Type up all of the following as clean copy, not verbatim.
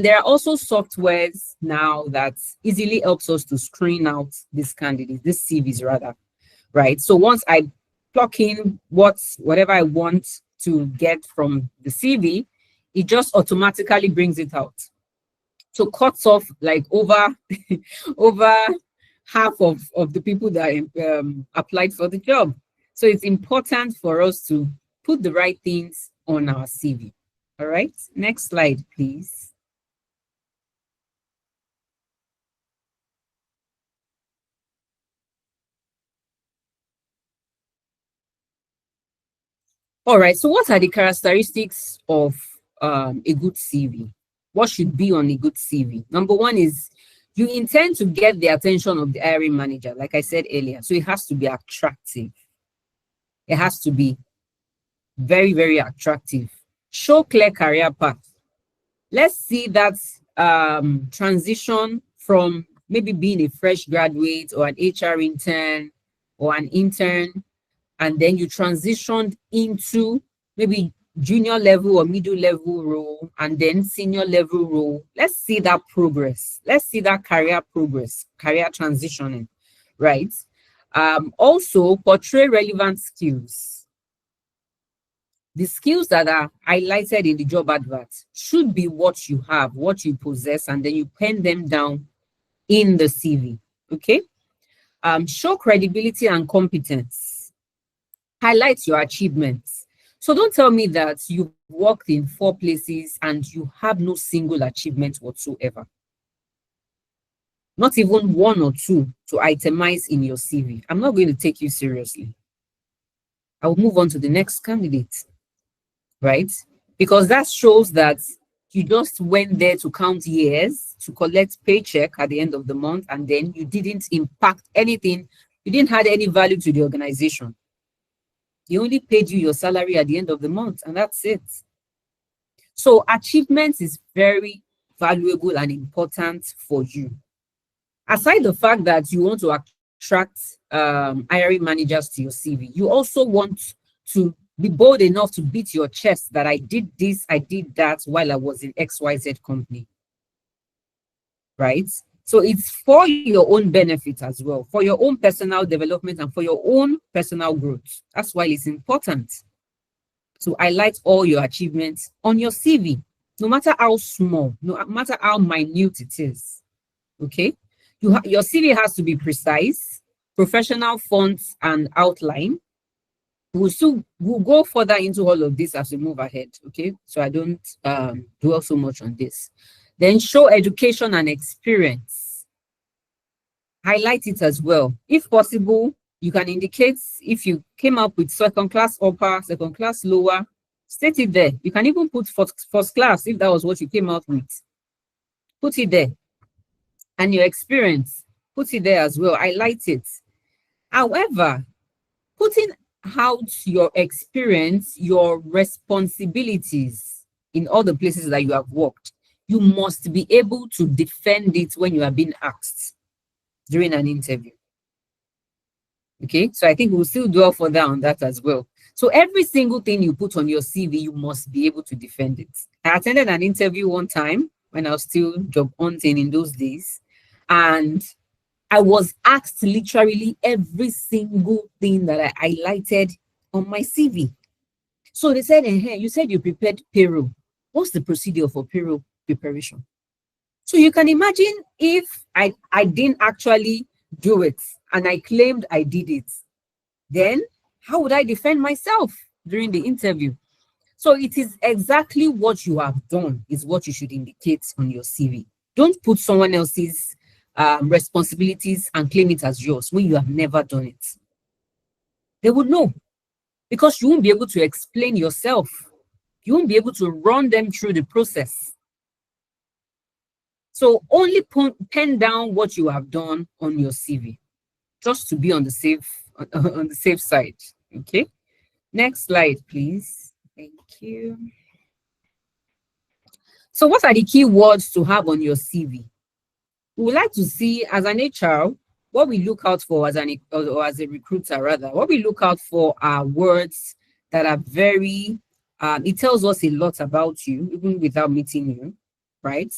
there are also softwares now that easily helps us to screen out these candidates, these CVs rather, right? So once I plug in whatever I want to get from the CV, it just automatically brings it out. So cuts off like over over half of the people that applied for the job. So it's important for us to put the right things on our CV. All right, next slide, please. All right, so what are the characteristics of a good CV? What should be on a good CV? Number one is you intend to get the attention of the hiring manager, like I said earlier. So it has to be attractive. It has to be very, very attractive. Show clear career path. Let's see that transition from maybe being a fresh graduate or an HR intern or an intern, and then you transitioned into maybe junior level or middle level role and then senior level role. Let's see that progress. Let's see that career progress, career transitioning, right? Also, portray relevant skills. The skills that are highlighted in the job advert should be what you have, what you possess, and then you pen them down in the CV, okay? Show credibility and competence. Highlight your achievements. So don't tell me that you've worked in 4 places and you have no single achievement whatsoever. Not even 1 or 2 to itemize in your CV. I'm not going to take you seriously. I will move on to the next candidate, right? Because that shows that you just went there to count years, to collect paycheck at the end of the month, and then you didn't impact anything. You didn't add any value to the organization. They only paid you your salary at the end of the month, and that's it. So achievements is very valuable and important for you. Aside the fact that you want to attract hiring managers to your CV, you also want to be bold enough to beat your chest that I did this, I did that while I was in XYZ company, right? So it's for your own benefit as well, for your own personal development and for your own personal growth. That's why it's important to highlight all your achievements on your CV, no matter how small, no matter how minute it is, okay? Your CV has to be precise, professional fonts and outline. We'll go further into all of this as we move ahead, okay? So I don't dwell so much on this. Then show education and experience. Highlight it as well. If possible, you can indicate if you came up with second class upper, second class lower, state it there. You can even put first class if that was what you came out with. Put it there. And your experience, put it there as well. Highlight it. However, putting out your experience, your responsibilities in all the places that you have worked, you must be able to defend it when you are being asked during an interview. Okay, so I think we'll still dwell further on that as well. So every single thing you put on your CV, you must be able to defend it. I attended an interview one time when I was still job hunting in those days, and I was asked literally every single thing that I highlighted on my CV. So they said, hey, you said you prepared payroll. What's the procedure for payroll preparation? So you can imagine if I didn't actually do it and I claimed I did it, then how would I defend myself during the interview? So it is exactly what you have done is what you should indicate on your CV. Don't put someone else's responsibilities and claim it as yours when you have never done it. They would know because you won't be able to explain yourself. You won't be able to run them through the process. So only pen down what you have done on your CV, just to be on the safe side. Okay. Next slide, please. Thank you. So what are the key words to have on your CV? We would like to see as an HR, what we look out for as a recruiter rather, what we look out for are words that are very, it tells us a lot about you, even without meeting you, right?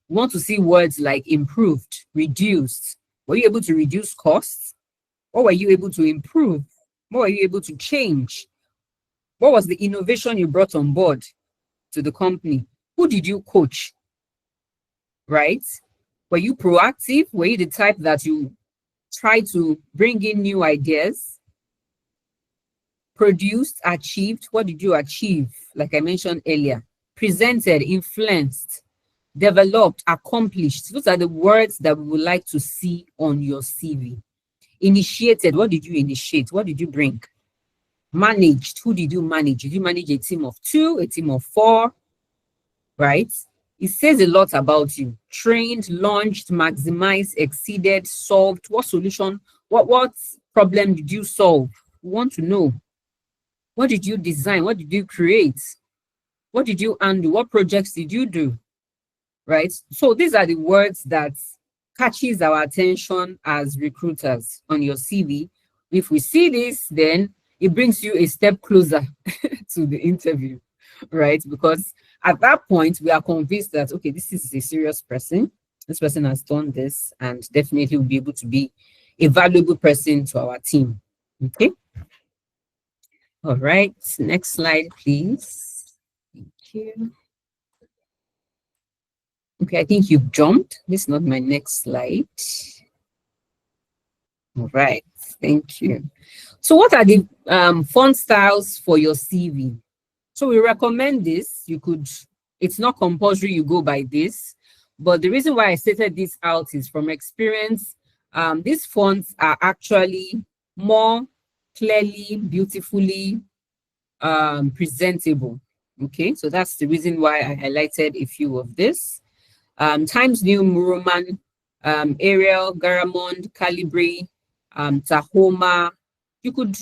We want to see words like improved, reduced. Were you able to reduce costs? What were you able to improve? What were you able to change? What was the innovation you brought on board to the company? Who did you coach, right? Were you proactive? Were you the type that you try to bring in new ideas? Produced, achieved. What did you achieve? Like I mentioned earlier, presented, influenced, developed, accomplished. Those are the words that we would like to see on your CV. Initiated. What did you initiate? What did you bring? Managed. Who did you manage? Did you manage a team of 2, a team of 4? Right? It says a lot about you. Trained, launched, maximized, exceeded, solved. What solution? What problem did you solve? We want to know. What did you design? What did you create? What did you undo? What projects did you do? Right? So these are the words that catches our attention as recruiters on your CV. If we see this, then it brings you a step closer to the interview, right? Because at that point, we are convinced that, okay, this is a serious person. This person has done this and definitely will be able to be a valuable person to our team. Okay. All right. Next slide, please. Thank you. Okay, I think you've jumped. This is not my next slide. All right. Thank you. So what are the font styles for your CV? So we recommend this. You could, it's not compulsory you go by this, but the reason why I stated this out is from experience. These fonts are actually more clearly, beautifully presentable. Okay, so that's the reason why I highlighted a few of this. Times New Roman, Arial, Garamond, Calibri, Tahoma. You could,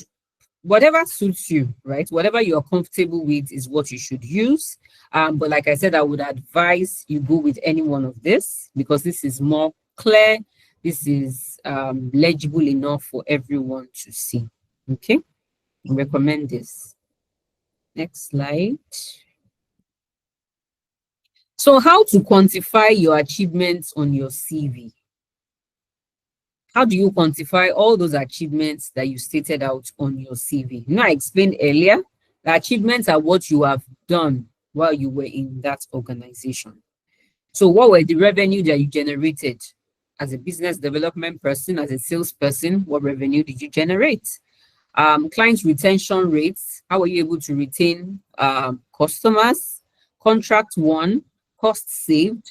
whatever suits you, right? Whatever you're comfortable with is what you should use. But like I said, I would advise you go with any one of this because this is more clear. This is legible enough for everyone to see. Okay, I recommend this. Next slide. So how to quantify your achievements on your CV? How do you quantify all those achievements that you stated out on your CV? You know, I explained earlier, the achievements are what you have done while you were in that organization. So what were the revenue that you generated as a business development person, as a salesperson? What revenue did you generate? Client retention rates, how were you able to retain customers? Contract won, cost saved,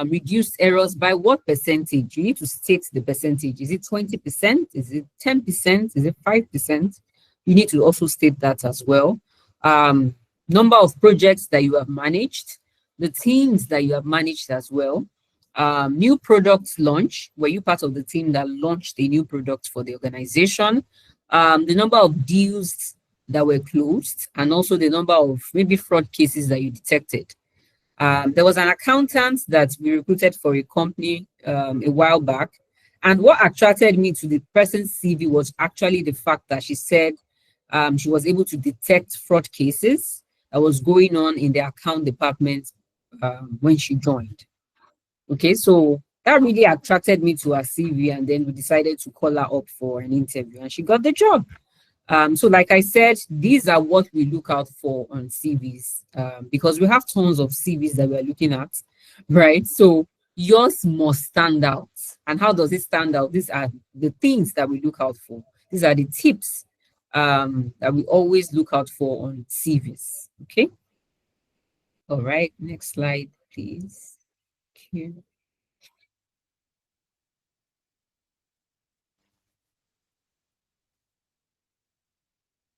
reduced errors by what percentage? You need to state the percentage. Is it 20%? Is it 10%? Is it 5%? You need to also state that as well. Number of projects that you have managed, the teams that you have managed as well. New products launch, were you part of the team that launched a new product for the organization? The number of deals that were closed, and also the number of maybe fraud cases that you detected. There was an accountant that we recruited for a company a while back. And what attracted me to the person's CV was actually the fact that she said she was able to detect fraud cases that was going on in the account department when she joined. Okay, so that really attracted me to her CV, and then we decided to call her up for an interview, and she got the job. So like I said, these are what we look out for on CVs because we have tons of CVs that we're looking at, right? So yours must stand out. And how does it stand out? These are the things that we look out for. These are the tips that we always look out for on CVs, okay? All right, next slide, please. Thank you.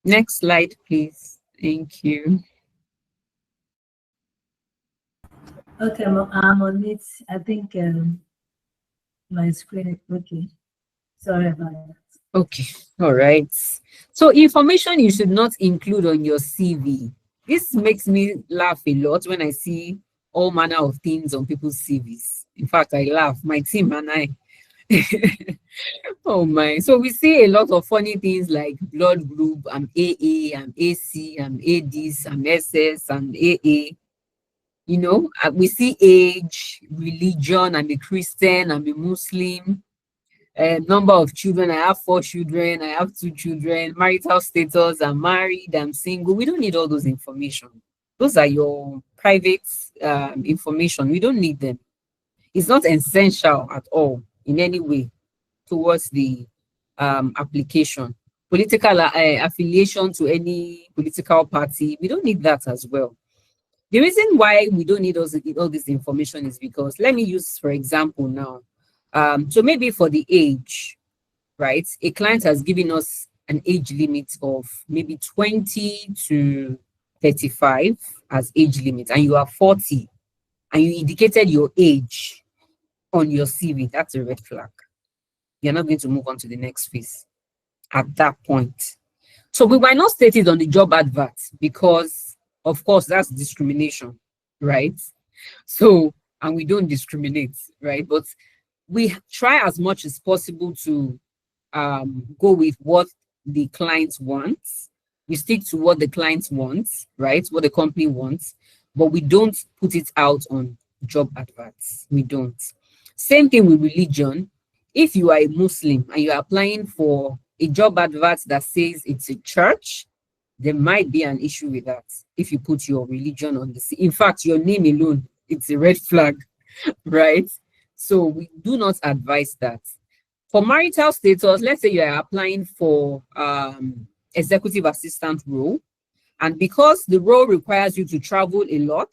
Next slide, please. Thank you. Okay, I'm on it. I think my screen. Okay, sorry about that. Okay, all right. So information you should not include on your CV. This makes me laugh a lot when I see all manner of things on people's CVs. In fact, I laugh, my team and I. Oh my. So we see a lot of funny things like blood group, I'm AA, I'm AC, I'm ADs, I'm SS, I'm AA. We see age, religion. I'm a Christian, I'm a Muslim. Number of children, I have 4 children, I have 2 children. Marital status, I'm married, I'm single. We don't need all those information. Those are your private information. We don't need them. It's not essential at all in any way towards the application. Political affiliation to any political party, we don't need that as well. The reason why we don't need all this information is because, let me use, for example, now. So maybe for the age, right? A client has given us an age limit of maybe 20 to 35 as age limit, and you are 40, and you indicated your age on your CV. That's a red flag. You're not going to move on to the next phase at that point. So we might not state it on the job advert because, of course, that's discrimination, right? So, and we don't discriminate, right? But we try as much as possible to go with what the client wants. We stick to what the client wants, right? What the company wants, but we don't put it out on job adverts. We don't. Same thing with religion. If you are a Muslim and you are applying for a job advert that says it's a church, there might be an issue with that if you put your religion on the in fact, your name alone, it's a red flag, right? So we do not advise that. For marital status, let's say you are applying for executive assistant role, and because the role requires you to travel a lot,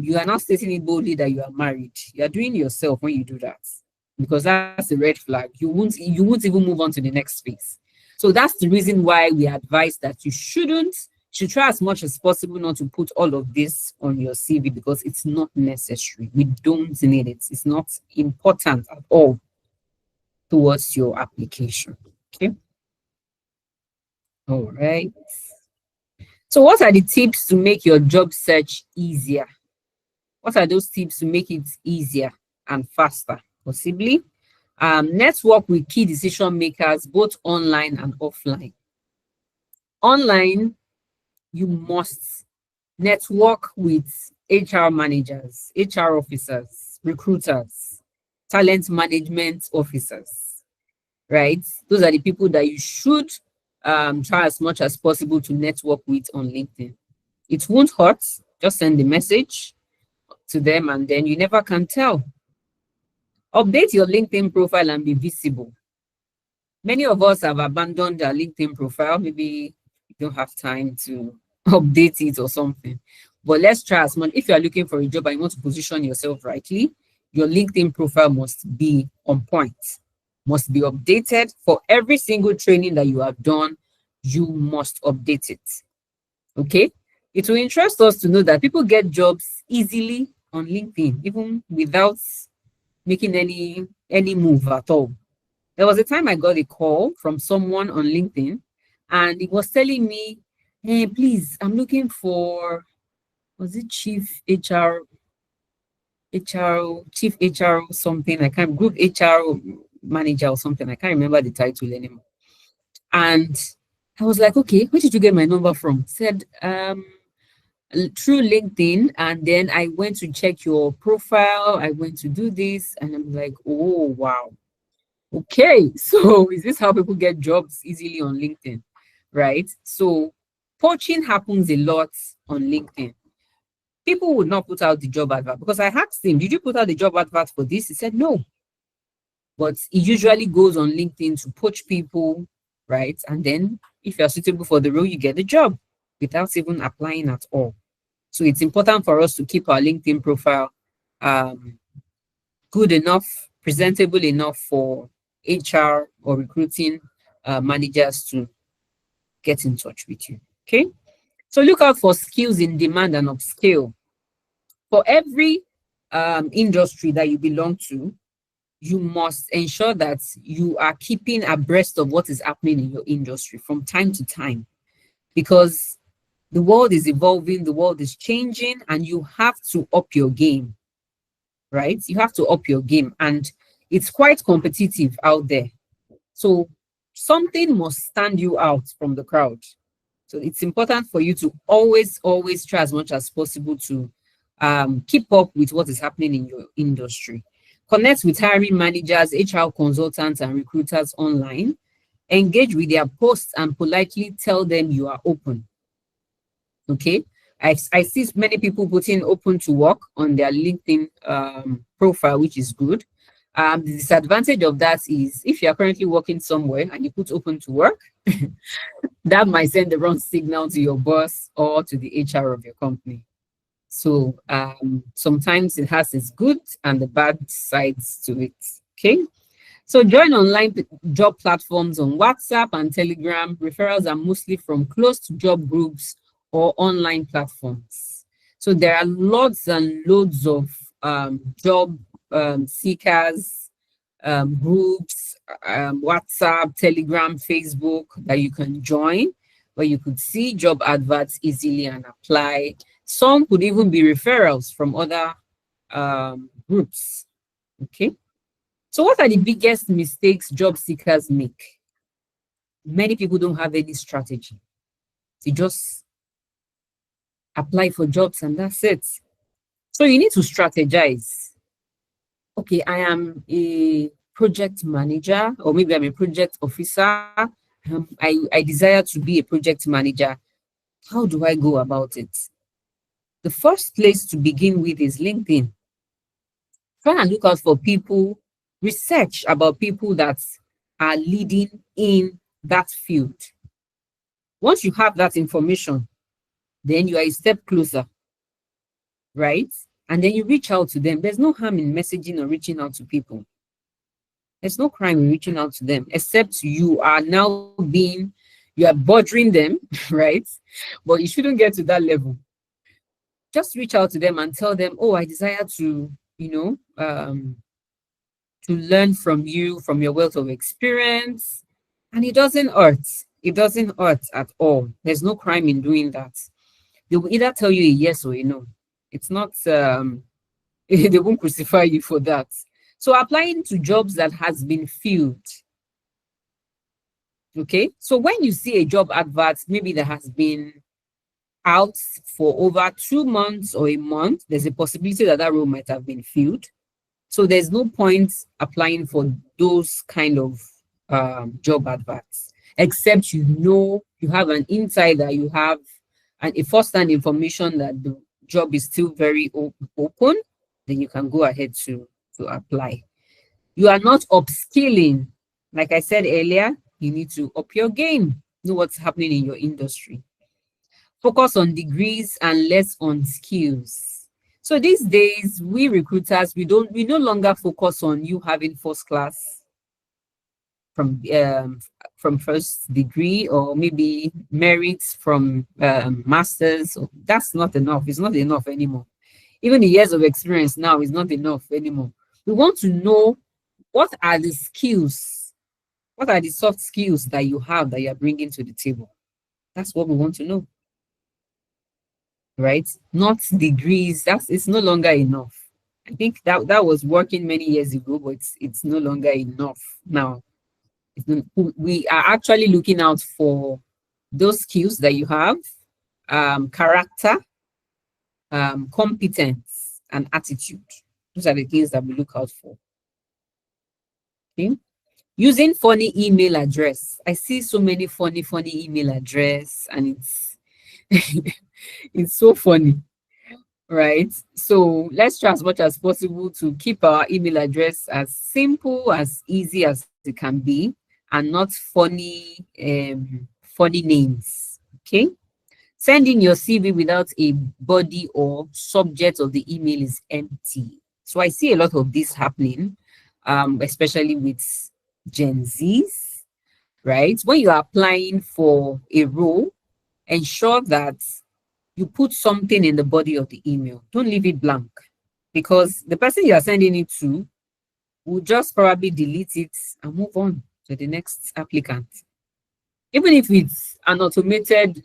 you are not stating it boldly that you are married. You are doing yourself when you do that, because that's a red flag. You won't even move on to the next phase. So that's the reason why we advise that you should try as much as possible not to put all of this on your CV, because it's not necessary. We don't need it. It's not important at all towards your application. Okay. All right. So what are the tips to make your job search easier? What are those tips to make it easier and faster? Possibly network with key decision makers, both online and offline. Online, you must network with HR managers, HR officers, recruiters, talent management officers, right? Those are the people that you should try as much as possible to network with on LinkedIn. It won't hurt. Just send the message to them, and then you never can tell. Update your LinkedIn profile and be visible. Many of us have abandoned our LinkedIn profile. Maybe you don't have time to update it or something. But let's try as much. If you are looking for a job and you want to position yourself rightly, your LinkedIn profile must be on point, must be updated. For every single training that you have done, you must update it. Okay? It will interest us to know that people get jobs easily on LinkedIn, even without making any move at all. There was a time I got a call from someone on LinkedIn, and it was telling me, hey, please, I'm looking for, was it chief chief HR something? I can't, group HR manager or something. I can't remember the title anymore. And I was like, okay, where did you get my number from? Said, through LinkedIn, and then I went to check your profile. I went to do this, and I'm like, oh wow, okay. So is this how people get jobs easily on LinkedIn, right? So poaching happens a lot on LinkedIn. People would not put out the job advert, because I asked him, did you put out the job advert for this? He said no, but he usually goes on LinkedIn to poach people, right? And then if you're suitable for the role, you get the job without even applying at all. So it's important for us to keep our LinkedIn profile good enough, presentable enough for HR or recruiting managers to get in touch with you. Okay. So look out for skills in demand and upskill. For every industry that you belong to, you must ensure that you are keeping abreast of what is happening in your industry from time to time, because the world is evolving, the world is changing, and you have to up your game, right? You have to up your game, and it's quite competitive out there. So something must stand you out from the crowd. So it's important for you to always try as much as possible to Keep up with what is happening in your industry. Connect with hiring managers, HR consultants, and recruiters online. Engage with their posts and politely tell them you are open. Okay. I see many people putting open to work on their LinkedIn profile, which is good. The disadvantage of that is if you are currently working somewhere and you put open to work, that might send the wrong signal to your boss or to the HR of your company. So sometimes it has its good and the bad sides to it. Okay. So join online job platforms on WhatsApp and Telegram. Referrals are mostly from close to job groups or online platforms. So there are lots and loads of job seekers groups, WhatsApp, Telegram, Facebook that you can join, where you could see job adverts easily and apply. Some could even be referrals from other groups. Okay. So what are the biggest mistakes job seekers make? Many people don't have any strategy. They just apply for jobs and that's it. So you need to strategize. Okay, I am a project manager, or maybe I'm a project officer. I desire to be a project manager. How do I go about it? The first place to begin with is LinkedIn. Try and look out for people, research about people that are leading in that field. Once you have that information, then you are a step closer, right? And then you reach out to them. There's no harm in messaging or reaching out to people. There's no crime in reaching out to them, except you are now you are bothering them, right? But you shouldn't get to that level. Just reach out to them and tell them, oh, I desire to, to learn from you, from your wealth of experience. And it doesn't hurt. It doesn't hurt at all. There's no crime in doing that. They will either tell you a yes or a no. It's not, they won't crucify you for that. So applying to jobs that has been filled. Okay. So when you see a job advert, maybe that has been out for over 2 months or a month, there's a possibility that that role might have been filled. So there's no point applying for those kind of job adverts, except you have an insider, you have a first-hand information that the job is still very open, then you can go ahead to apply. You are not upskilling. Like I said earlier, you need to up your game, know what's happening in your industry. Focus on degrees and less on skills. So these days, we recruiters, we no longer focus on you having first class from first degree, or maybe merits from masters. That's not enough. It's not enough anymore. Even the years of experience now is not enough anymore. We want to know what are the skills, what are the soft skills that you have that you're bringing to the table. That's what we want to know, right? Not degrees. It's no longer enough. I think that was working many years ago, but it's no longer enough now. We are actually looking out for those skills that you have, character, competence, and attitude. Those are the things that we look out for. Okay. Using funny email address. I see so many funny email address, and it's it's so funny, right? So let's try as much as possible to keep our email address as simple, as easy as it can be, and not funny names. Okay. Sending your CV without a body or subject of the email is empty. So I see a lot of this happening, especially with Gen Zs, right? When you are applying for a role, ensure that you put something in the body of the email. Don't leave it blank, because the person you are sending it to will just probably delete it and move on to the next applicant. Even if it's an automated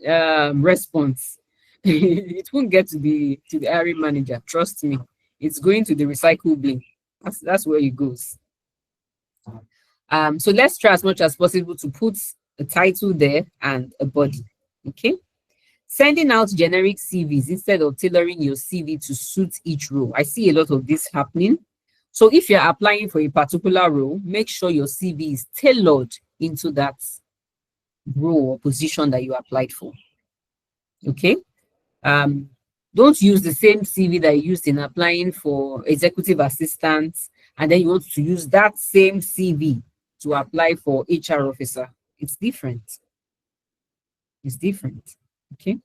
response, it won't get to the hiring manager. Trust me, it's going to the recycle bin. That's where it goes. So let's try as much as possible to put a title there and a body. Okay. Sending out generic CVs instead of tailoring your CV to suit each role. I see a lot of this happening. So if you're applying for a particular role, make sure your CV is tailored into that role or position that you applied for. Okay. Um, don't use the same CV that you used in applying for executive assistant, and then you want to use that same CV to apply for HR officer. It's different. It's different. Okay.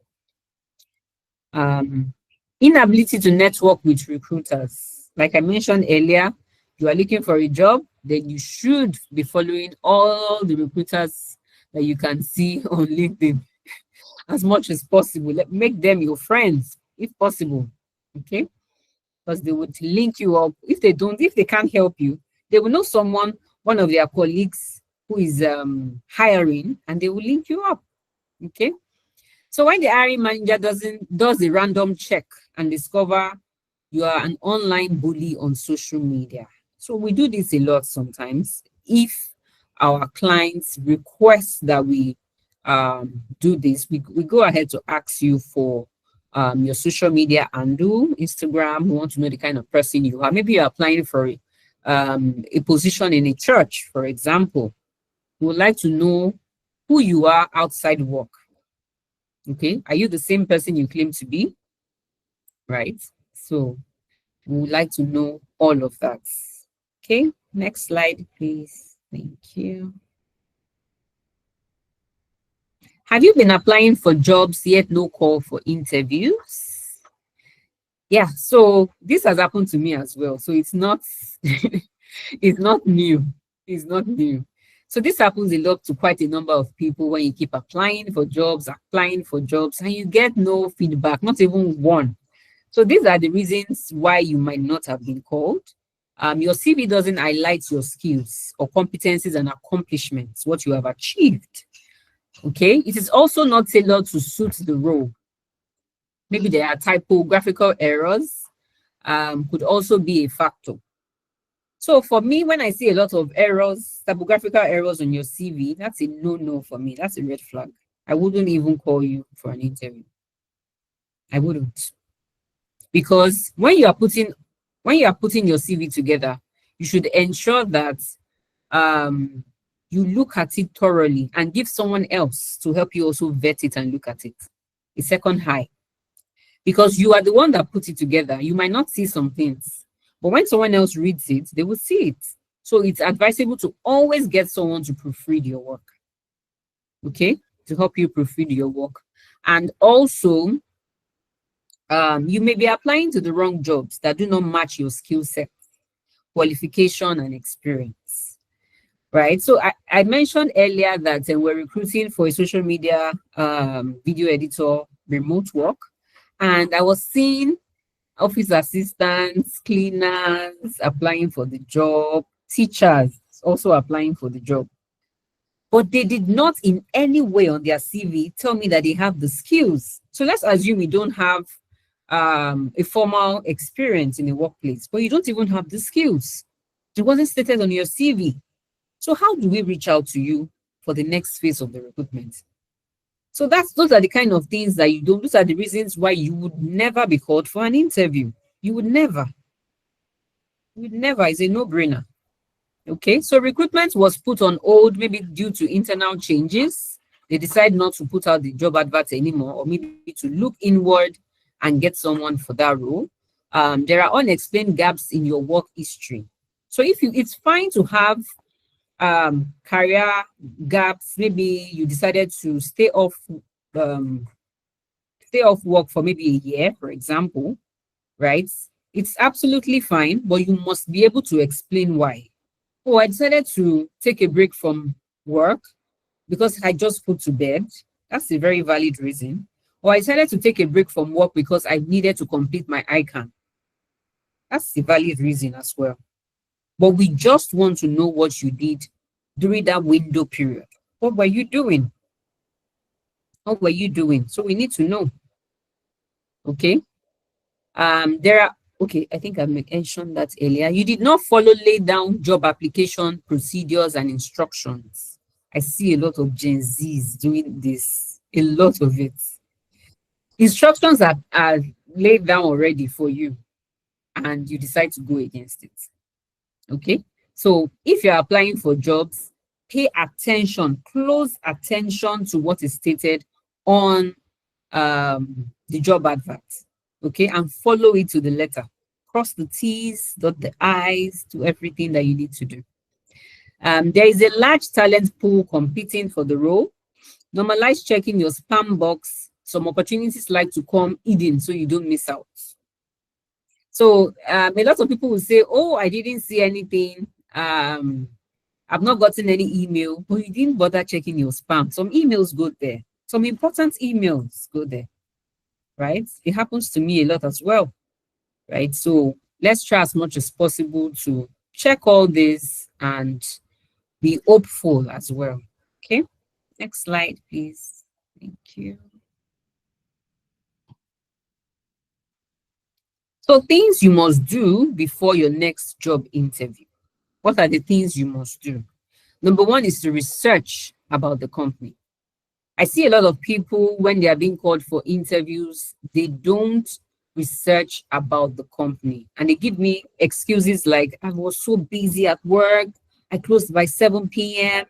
Um, Inability to network with recruiters. Like I mentioned earlier, you are looking for a job, then you should be following all the recruiters that you can see on LinkedIn as much as possible. Make them your friends if possible. Okay. Because they would link you up. If they can't help you, they will know someone, one of their colleagues who is hiring, and they will link you up. Okay. So when the hiring manager does a random check and discover you are an online bully on social media. So we do this a lot sometimes. If our clients request that we do this, we go ahead to ask you for your social media handle, Instagram. We want to know the kind of person you are. Maybe you're applying for a position in a church, for example. We would like to know who you are outside work. Okay, are you the same person you claim to be? Right. So we would like to know all of that. Okay, next slide, please. Thank you. Have you been applying for jobs yet no call for interviews? Yeah, so this has happened to me as well. So it's not it's not new. It's not new. So this happens a lot to quite a number of people when you keep applying for jobs, and you get no feedback, not even one. So these are the reasons why you might not have been called. Your CV doesn't highlight your skills or competencies and accomplishments, what you have achieved. Okay, it is also not tailored to suit the role. Maybe there are typographical errors, could also be a factor. So for me, when I see a lot of errors, typographical errors on your CV, that's a no-no for me. That's a red flag. I wouldn't even call you for an interview. I wouldn't. Because when you are putting your CV together, you should ensure that you look at it thoroughly and give someone else to help you also vet it and look at it. A second high. Because you are the one that put it together. You might not see some things, but when someone else reads it, they will see it. So it's advisable to always get someone to proofread your work. Okay? To help you proofread your work. And also, you may be applying to the wrong jobs that do not match your skill set, qualification, and experience. Right. So I mentioned earlier that we're recruiting for a social media video editor, remote work. And I was seeing office assistants, cleaners applying for the job, teachers also applying for the job. But they did not in any way on their CV tell me that they have the skills. So let's assume you don't have a formal experience in a workplace, but you don't even have the skills. It wasn't stated on your CV. So how do we reach out to you for the next phase of the recruitment? So those are the kind of things that you don't, those are the reasons why you would never be called for an interview. You would never. It's a no-brainer. Okay, so recruitment was put on hold, maybe due to internal changes. They decide not to put out the job advert anymore, or maybe to look inward and get someone for that role. There are unexplained gaps in your work history. So it's fine to have career gaps. Maybe you decided to stay off work for maybe a year, for example, right? It's absolutely fine, but you must be able to explain why. Oh, I decided to take a break from work because I just put to bed. That's a very valid reason. Or I decided to take a break from work because I needed to complete my ICANN. That's a valid reason as well. But we just want to know what you did during that window period. What were you doing? What were you doing? So we need to know. Okay. Okay, I think I mentioned that earlier. You did not follow lay down job application procedures and instructions. I see a lot of Gen Zs doing this, a lot of it. Instructions are laid down already for you, and you decide to go against it. Okay. So if you're applying for jobs, pay attention, close attention to what is stated on the job advert. Okay. And follow it to the letter. Cross the T's, dot the I's, to everything that you need to do. There is a large talent pool competing for the role. Normalize checking your spam box. Some opportunities like to come hidden so you don't miss out. So a lot of people will say, oh, I didn't see anything. I've not gotten any email, but you didn't bother checking your spam. Some emails go there. Some important emails go there, right? It happens to me a lot as well, right? So let's try as much as possible to check all this and be hopeful as well. Okay, next slide, please. Thank you. So things you must do before your next job interview. What are the things you must do? Number one is to research about the company. I see a lot of people when they are being called for interviews, they don't research about the company. And they give me excuses like, I was so busy at work, I closed by 7 p.m.,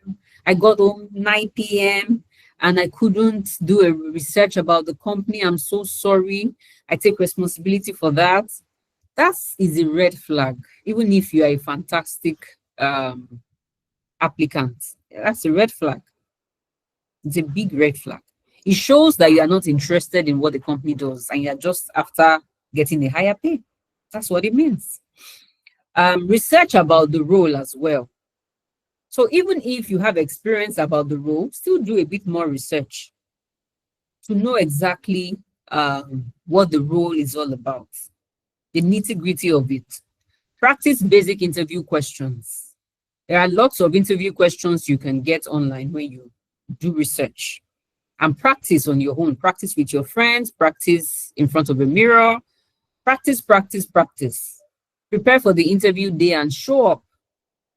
I got home 9 p.m., and I couldn't do a research about the company. I'm so sorry. I take responsibility for that. That is a red flag, even if you are a fantastic applicant. That's a red flag. It's a big red flag. It shows that you are not interested in what the company does and you're just after getting a higher pay. That's what it means. Research about the role as well. So even if you have experience about the role, still do a bit more research to know exactly what the role is all about, the nitty-gritty of it. Practice basic interview questions. There are lots of interview questions you can get online when you do research. And practice on your own. Practice with your friends, practice in front of a mirror, practice, practice, practice. Prepare for the interview day and show up.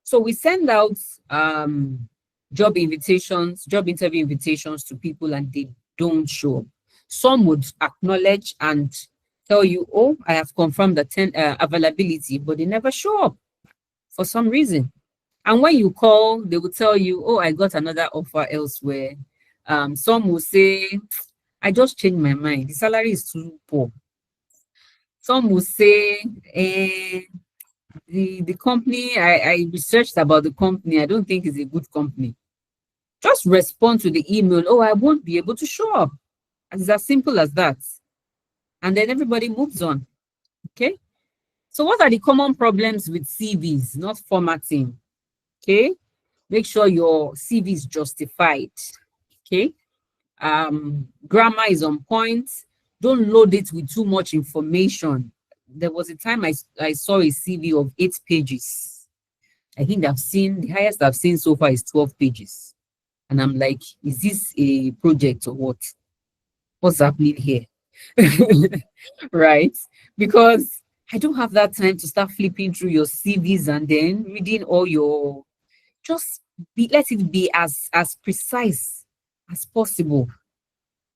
So we send out job interview invitations to people and they don't show up. Some would acknowledge and tell you, oh, I have confirmed the availability, but they never show up for some reason. And when you call, they will tell you, oh, I got another offer elsewhere. Some will say, I just changed my mind. The salary is too poor. Some will say, the company, I researched about the company. I don't think it's a good company. Just respond to the email. Oh, I won't be able to show up. It's as simple as that. And then everybody moves on. Okay. So what are the common problems with CVs? Not formatting. Okay. Make sure your CV is justified. Okay. Grammar is on point. Don't load it with too much information. There was a time I saw a CV of 8 pages. I think the highest I've seen so far is 12 pages. And I'm like, is this a project or what? What's happening here? Right? Because I don't have that time to start flipping through your CVs and then reading all your, let it be as precise as possible.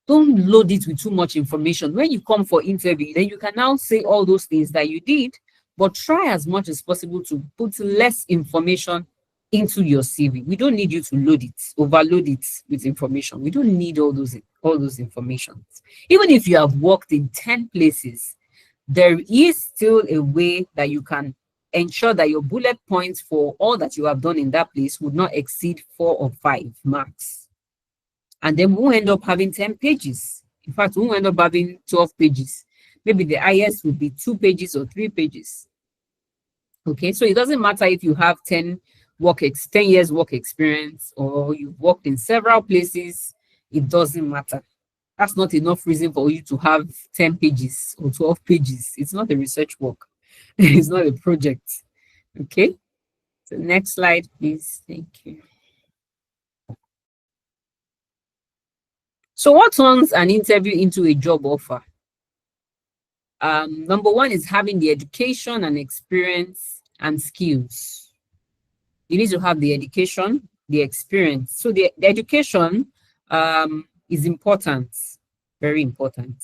Don't load it with too much information. When you come for interview, then you can now say all those things that you did, but try as much as possible to put less information into your CV. We don't need you to overload it with information. We don't need all those information. Even if you have worked in 10 places, there is still a way that you can ensure that your bullet points for all that you have done in that place would not exceed 4 or 5 marks. And then we'll end up having 10 pages. In fact, we'll end up having 12 pages. Maybe the highest would be 2 pages or 3 pages. Okay, so it doesn't matter if you have 10 years work experience or you've worked in several places, it doesn't matter. That's not enough reason for you to have 10 pages or 12 pages. It's not a research work. It's not a project. Okay, so next slide, please. Thank you. So what turns an interview into a job offer? Number one is having the education and experience and skills. You need to have the education, the experience. So the education is important, very important.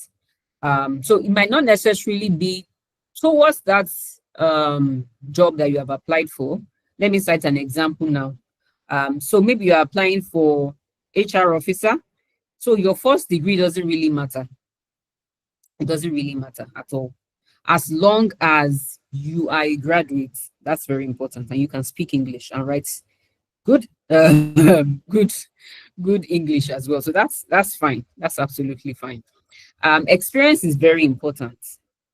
So it might not necessarily be towards that job that you have applied for. Let me cite an example now. So maybe you're applying for HR officer. So your first degree doesn't really matter. It doesn't really matter at all. As long as you are a graduate, that's very important, and you can speak English and write good, good, good English as well. So that's fine. That's absolutely fine. Experience is very important.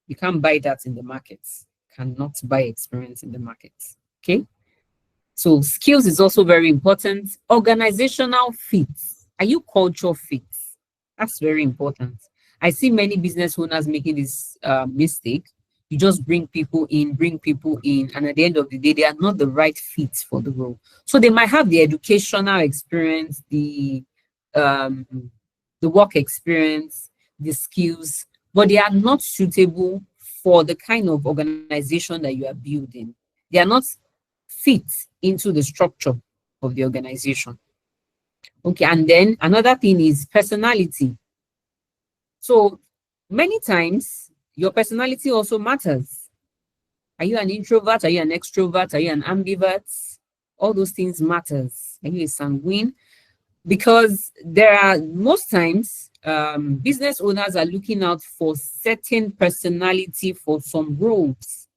You can't buy that in the markets. Cannot buy experience in the markets. Okay. So skills is also very important. Organizational fit. Are you culture fit? That's very important. I see many business owners making this mistake. You just bring people in, and at the end of the day, they are not the right fit for the role. So they might have the educational experience, um, the work experience, the skills, but they are not suitable for the kind of organization that you are building. They are not fit into the structure of the organization. Okay, and then another thing is personality. So many times your personality also matters. Are you an introvert? Are you an extrovert? Are you an ambivert? All those things matters. Are you a sanguine? Because there are most times business owners are looking out for certain personality for some roles,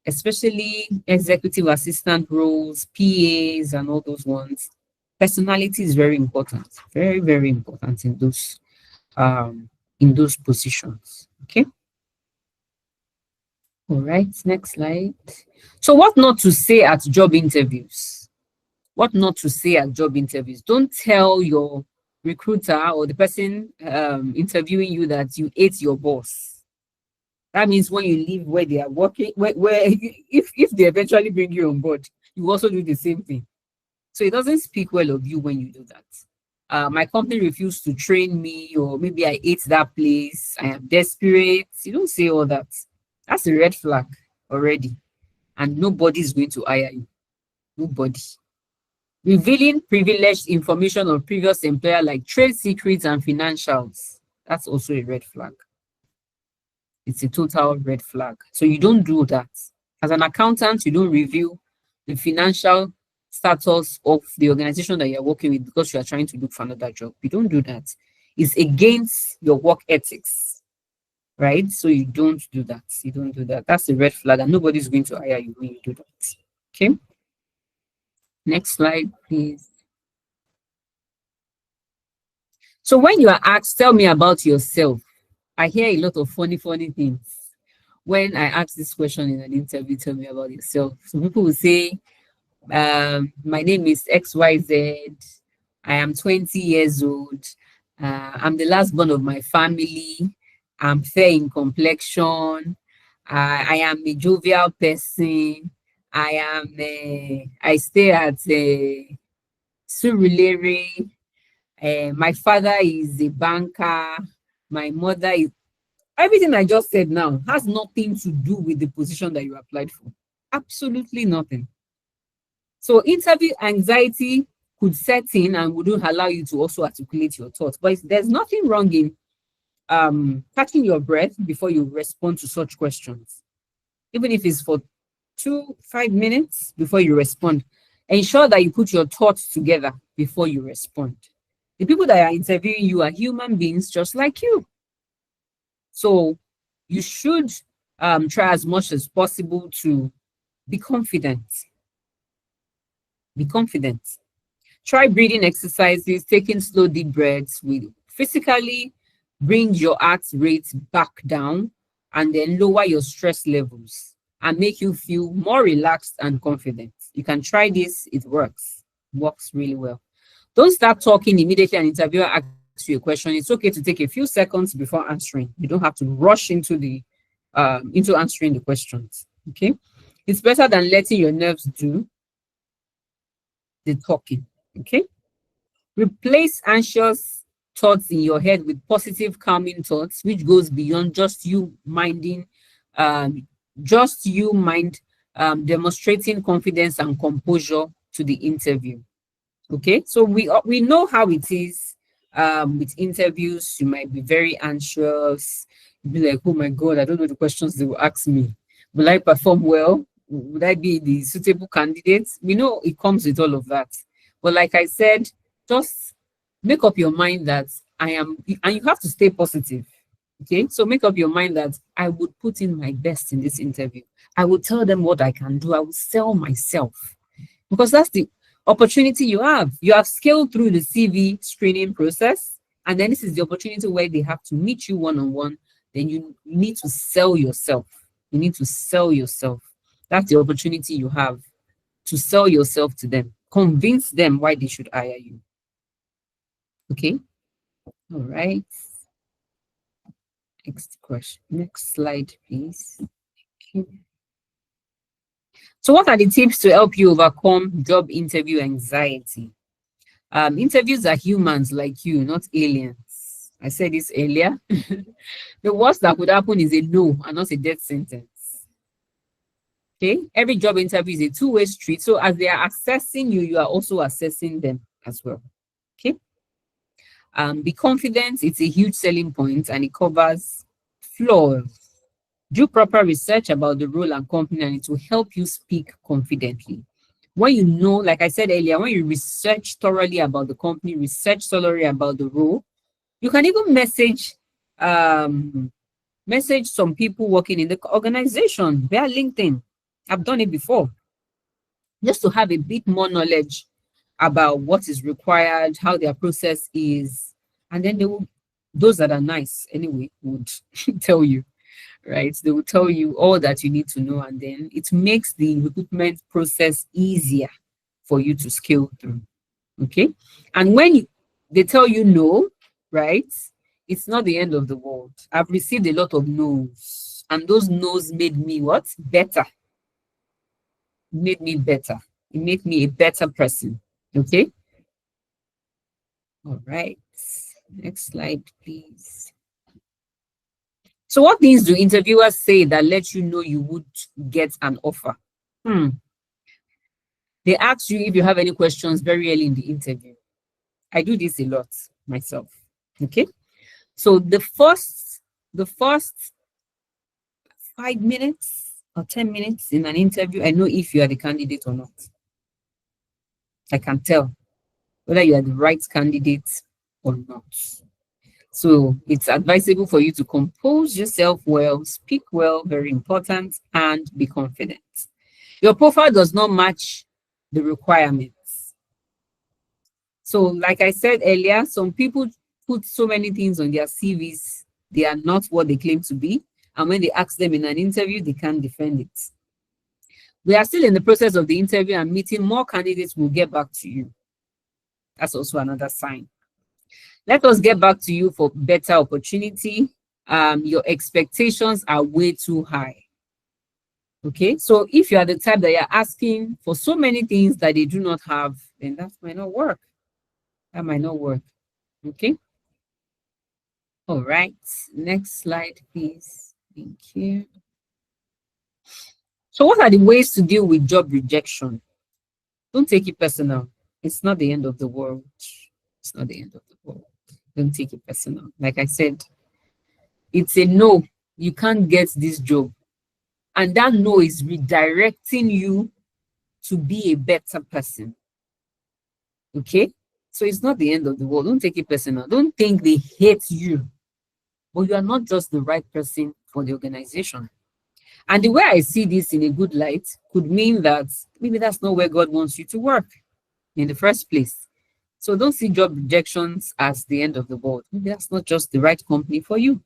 especially executive assistant roles, PAs, and all those ones. Personality is very important, very, very important in those positions. Okay. All right. Next slide. So, what not to say at job interviews? What not to say at job interviews? Don't tell your recruiter or the person interviewing you that you ate your boss. That means when you leave where they are working, where if they eventually bring you on board, you also do the same thing. So it doesn't speak well of you when you do that. My company refused to train me, or maybe I ate that place. I am desperate. You don't say all that. That's a red flag already, and nobody is going to hire you. Nobody. Revealing privileged information of previous employer like trade secrets and financials. That's also a red flag. It's a total red flag. So you don't do that. As an accountant, you don't reveal the financial status of the organization that you're working with because you are trying to look for another job. You don't do that. It's against your work ethics, right? So you don't do that. You don't do that. That's a red flag, and nobody's going to hire you when you do that. Okay. Next slide, please. So when you are asked, tell me about yourself, I hear a lot of funny, funny things. When I ask this question in an interview, tell me about yourself. Some people will say, my name is XYZ. I am 20 years old. I'm the last born of my family. I'm fair in complexion. I am a jovial person. I stay at Surulere. My father is a banker. My mother is, everything I just said now has nothing to do with the position that you applied for. Absolutely nothing. So interview anxiety could set in and wouldn't allow you to also articulate your thoughts. But there's nothing wrong in catching your breath before you respond to such questions. Even if it's for 5 minutes before you respond, ensure that you put your thoughts together before you respond. The people that are interviewing you are human beings just like you. So you should try as much as possible to be confident. Be confident. Try breathing exercises, taking slow deep breaths will physically bring your heart rate back down and then lower your stress levels and make you feel more relaxed and confident. You can try this, it works. Works really well. Don't start talking immediately an interviewer asks you a question. It's okay to take a few seconds before answering. You don't have to rush into answering the questions. Okay. It's better than letting your nerves do the talking. Okay. Replace anxious thoughts in your head with positive, calming thoughts, which goes beyond just you minding, demonstrating confidence and composure to the interview. Okay, so we know how it is With interviews, you might be very anxious. You'll be like, oh my God, I don't know the questions they will ask me. Will I perform well? Would I be the suitable candidate? We know it comes with all of that. But like I said, just make up your mind that I am, and you have to stay positive. Okay, so make up your mind that I would put in my best in this interview. I will tell them what I can do. I will sell myself because that's the opportunity you have. You have scaled through the CV screening process, and then this is the opportunity where they have to meet you one on one. Then you need to sell yourself. You need to sell yourself. That's the opportunity you have to sell yourself to them. Convince them why they should hire you. Okay. All right. Next question. Next slide, please. Okay. So what are the tips to help you overcome job interview anxiety? Interviews are humans like you, not aliens. I said this earlier. The worst that could happen is a no and not a death sentence. Okay, every job interview is a two-way street. So as they are assessing you, you are also assessing them as well. Okay. Be confident. It's a huge selling point and it covers flaws. Do proper research about the role and company, and it will help you speak confidently. When you know, like I said earlier, when you research thoroughly about the company, research thoroughly about the role, you can even message some people working in the organization via LinkedIn. I've done it before, just to have a bit more knowledge about what is required, how their process is, and then those that are nice anyway would tell you, right? They will tell you all that you need to know, and then it makes the recruitment process easier for you to scale through. Okay. And when they tell you no, right, it's not the end of the world. I've received a lot of no's, and those no's made me what? Better. Made me better. It made me a better person. Okay. All right. Next slide, please. So what things do interviewers say that let you know you would get an offer? They ask you if you have any questions very early in the interview. I do this a lot myself. Okay. So the first 5 minutes or 10 minutes in an interview, I know if you are the candidate or not. I can tell whether you are the right candidate or not. So it's advisable for you to compose yourself well, speak well, very important, and be confident. Your profile does not match the requirements. So like I said earlier, some people put so many things on their CVs, they are not what they claim to be. And when they ask them in an interview, they can't defend it. We are still in the process of the interview and meeting. More candidates will get back to you. That's also another sign. Let us get back to you for better opportunity. Your expectations are way too high. Okay, so if you are the type that you're asking for so many things that they do not have, then that might not work. That might not work. Okay. All right. Next slide, please. Thank you. So what are the ways to deal with job rejection? Don't take it personal. It's not the end of the world. It's not the end of the world. Don't take it personal. Like I said, it's a no. You can't get this job. And that no is redirecting you to be a better person. Okay? So it's not the end of the world. Don't take it personal. Don't think they hate you. But you are not just the right person for the organization. And the way I see this in a good light could mean that maybe that's not where God wants you to work in the first place. So don't see job rejections as the end of the world. Maybe that's not just the right company for you.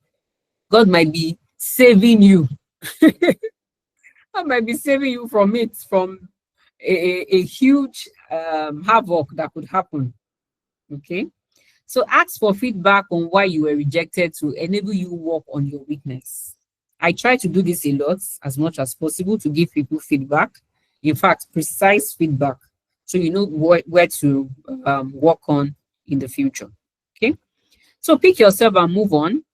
God might be saving you. God might be saving you from it, from a huge havoc that could happen. Okay. So ask for feedback on why you were rejected to enable you work on your weakness. I try to do this a lot, as much as possible, to give people feedback. In fact, precise feedback, so you know where to work on in the future. Okay. So pick yourself and move on.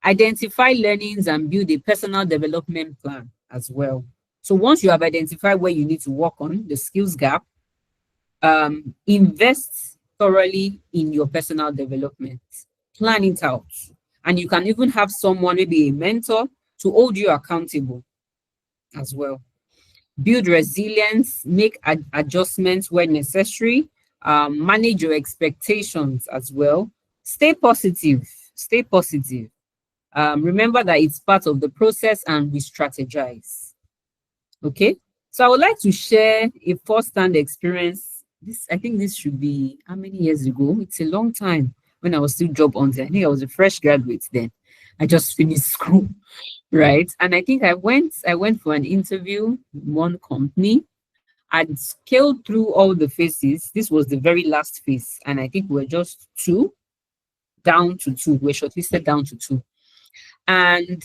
Identify learnings and build a personal development plan as well. So once you have identified where you need to work on the skills gap, invest thoroughly in your personal development. Plan it out. And you can even have someone, maybe a mentor, to hold you accountable as well. Build resilience, make adjustments where necessary, manage your expectations as well. Stay positive. Stay positive. Remember that it's part of the process and we strategize. Okay. So I would like to share a first-hand experience. This, I think this should be how many years ago? It's a long time when I was still job hunting. I think I was a fresh graduate then. I just finished school, right? And I think I went for an interview in one company. I'd scaled through all the phases. This was the very last phase, and I think we were just two down to two. We're shortlisted down to two. And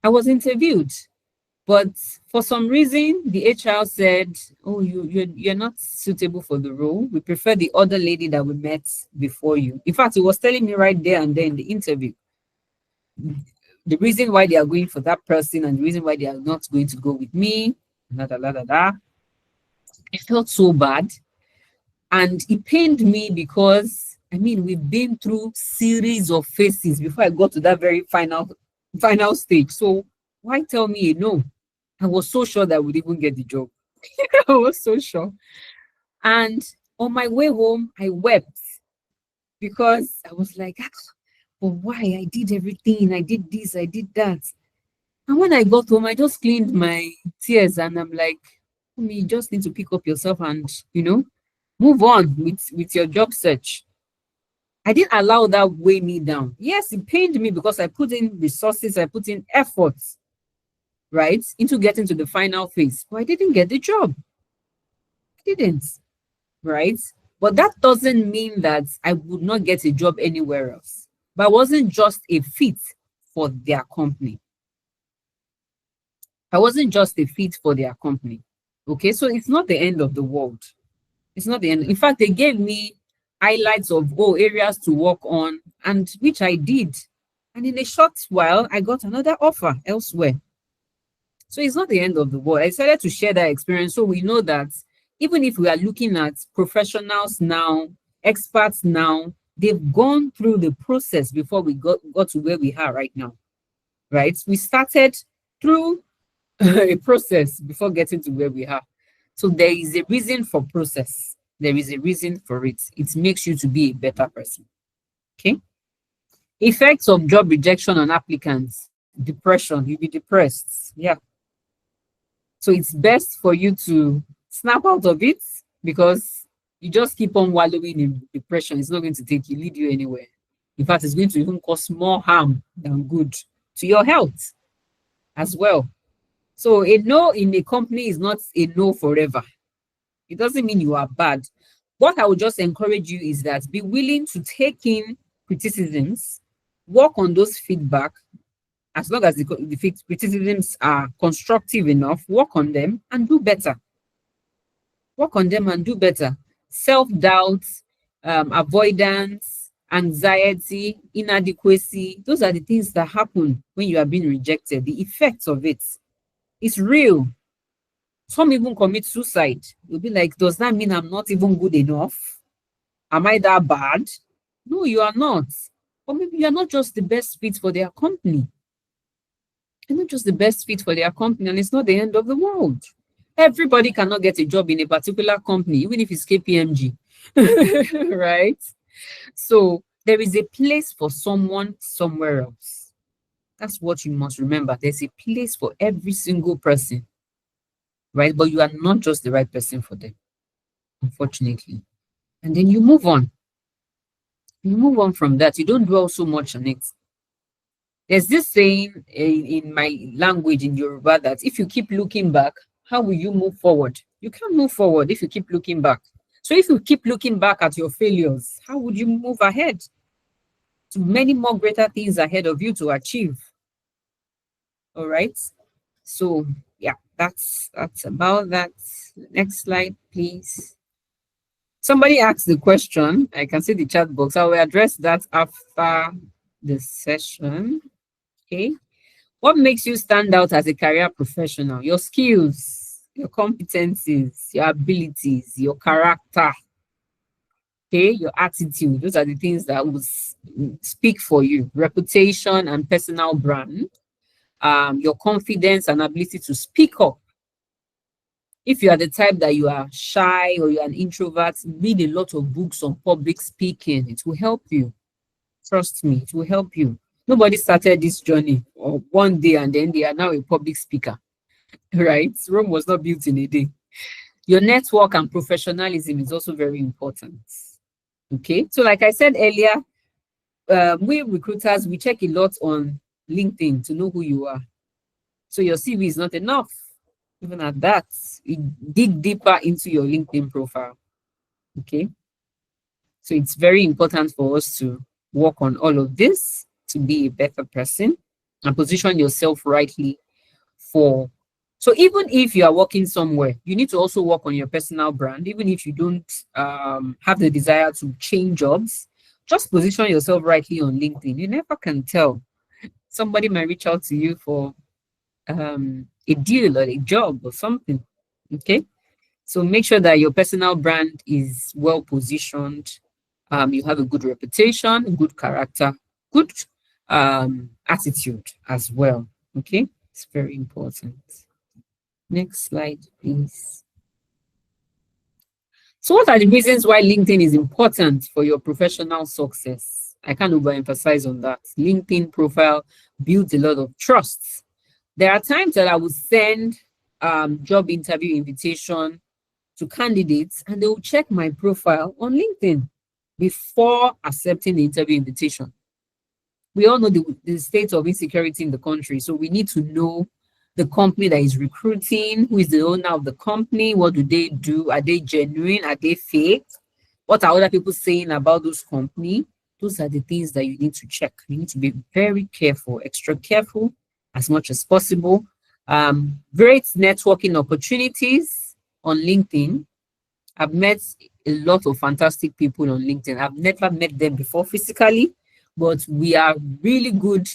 I was interviewed. But for some reason, the HR said, "Oh, you're not suitable for the role. We prefer the other lady that we met before you." In fact, he was telling me right there and there in the interview the reason why they are going for that person and the reason why they are not going to go with me. Da, da, da, da, da. I felt so bad, and it pained me because I mean we've been through series of phases before I got to that very final stage. So why tell me no? I was so sure that I would even get the job. I was so sure. And on my way home, I wept because I was like, "Ah, but why? I did everything. I did this, I did that." And when I got home, I just cleaned my tears and I'm like, "Mommy, you just need to pick up yourself and, move on with your job search." I didn't allow that weigh me down. Yes, it pained me because I put in resources, I put in efforts, right, into getting to the final phase, but I didn't get the job. I didn't, right? But that doesn't mean that I would not get a job anywhere else. But I wasn't just a fit for their company. I wasn't just a fit for their company. Okay, so it's not the end of the world. It's not the end. In fact, they gave me highlights of areas to work on, and which I did. And in a short while, I got another offer elsewhere. So it's not the end of the world. I decided to share that experience so we know that even if we are looking at professionals now, experts now, they've gone through the process before we got to where we are right now, right? We started through a process before getting to where we are. So there is a reason for process. There is a reason for it. It makes you to be a better person. Okay. Effects of job rejection on applicants. Depression. You'll be depressed. Yeah. So it's best for you to snap out of it because you just keep on wallowing in depression. It's not going to lead you anywhere. In fact, it's going to even cause more harm than good to your health as well. So a no in a company is not a no forever. It doesn't mean you are bad. What I would just encourage you is that be willing to take in criticisms, work on those feedback, as long as the criticisms are constructive enough, work on them and do better. Work on them and do better. Self-doubt, avoidance, anxiety, inadequacy, those are the things that happen when you are being rejected. The effects of it. It's real. Some even commit suicide. You'll be like, does that mean I'm not even good enough? Am I that bad? No, you are not. Or maybe you are not just the best fit for their company. You're not just the best fit for their company, and it's not the end of the world. Everybody cannot get a job in a particular company, even if it's KPMG, right? So there is a place for someone somewhere else. That's what you must remember. There's a place for every single person, right? But you are not just the right person for them, unfortunately. And then you move on. You move on from that. You don't dwell so much on it. There's this saying in my language in Yoruba that if you keep looking back, how will you move forward? You can't move forward if you keep looking back. So if you keep looking back at your failures, how would you move ahead to many more greater things ahead of you to achieve? All right. So yeah, that's about that. Next slide, please. Somebody asked the question. I can see the chat box. I will address that after the session. Okay. What makes you stand out as a career professional? Your skills, your competencies, your abilities, your character. Okay, your attitude. Those are the things that will speak for you. Reputation and personal brand. Your confidence and ability to speak up. If you are the type that you are shy or you're an introvert, read a lot of books on public speaking. It will help you. Trust me, it will help you. Nobody started this journey or one day and then they are now a public speaker, right? Rome was not built in a day. Your network and professionalism is also very important. Okay, so like I said earlier, we recruiters, we check a lot on LinkedIn to know who you are. So your CV is not enough. Even at that, you dig deeper into your LinkedIn profile. Okay, so it's very important for us to work on all of this to be a better person and position yourself rightly for. So even if you are working somewhere, you need to also work on your personal brand. Even if you don't have the desire to change jobs, just position yourself rightly on LinkedIn. You never can tell. Somebody might reach out to you for a deal or a job or something. Okay. So make sure that your personal brand is well positioned. You have a good reputation, good character, good attitude as well. Okay. It's very important. Next slide, please. So, what are the reasons why LinkedIn is important for your professional success? I can't overemphasize on that. LinkedIn profile builds a lot of trust. There are times that I will send job interview invitation to candidates and they will check my profile on LinkedIn before accepting the interview invitation. We all know the state of insecurity in the country, so we need to know the company that is recruiting, who is the owner of the company, what do they do, are they genuine, are they fake, what are other people saying about those company. Those are the things that you need to check. You need to be very careful, extra careful as much as possible. Great networking opportunities on LinkedIn. I've met a lot of fantastic people on LinkedIn. I've never met them before physically, but we are really good.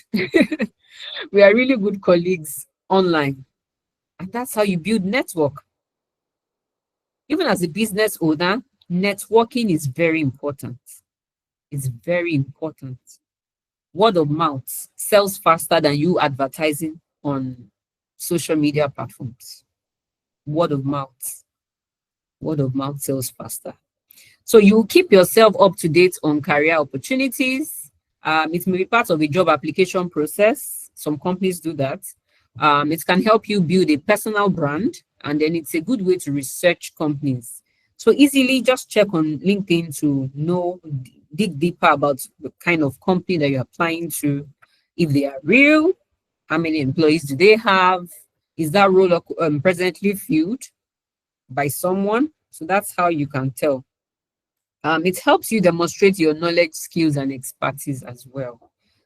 We are really good colleagues online. And that's how you build network. Even as a business owner, networking is very important. It's very important. Word of mouth sells faster than you advertising on social media platforms. Word of mouth. Word of mouth sells faster. So you keep yourself up to date on career opportunities. It may be part of a job application process. Some companies do that. It can help you build a personal brand, and then it's a good way to research companies. So easily just check on LinkedIn to know, dig deeper about the kind of company that you're applying to, if they are real, how many employees do they have, is that role presently filled by someone? So that's how you can tell. It helps you demonstrate your knowledge, skills, and expertise as well.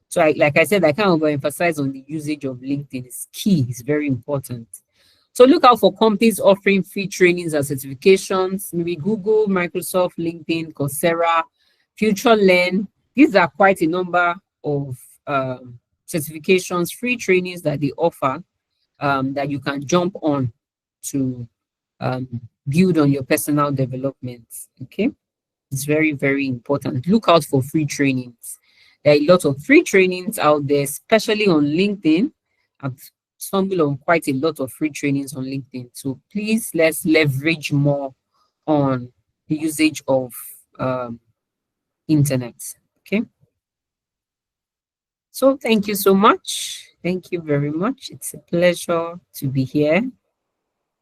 So, like I said, I can't overemphasize on the usage of LinkedIn. It's key, it's very important. So, look out for companies offering free trainings and certifications, maybe Google, Microsoft, LinkedIn, Coursera, Future Learn. These are quite a number of certifications, free trainings that they offer that you can jump on to build on your personal development. Okay. It's very, very important. Look out for free trainings. There are a lot of free trainings out there, especially on LinkedIn. I've stumbled on quite a lot of free trainings on LinkedIn. So please let's leverage more on the usage of internet. Okay. So thank you so much. Thank you very much. It's a pleasure to be here.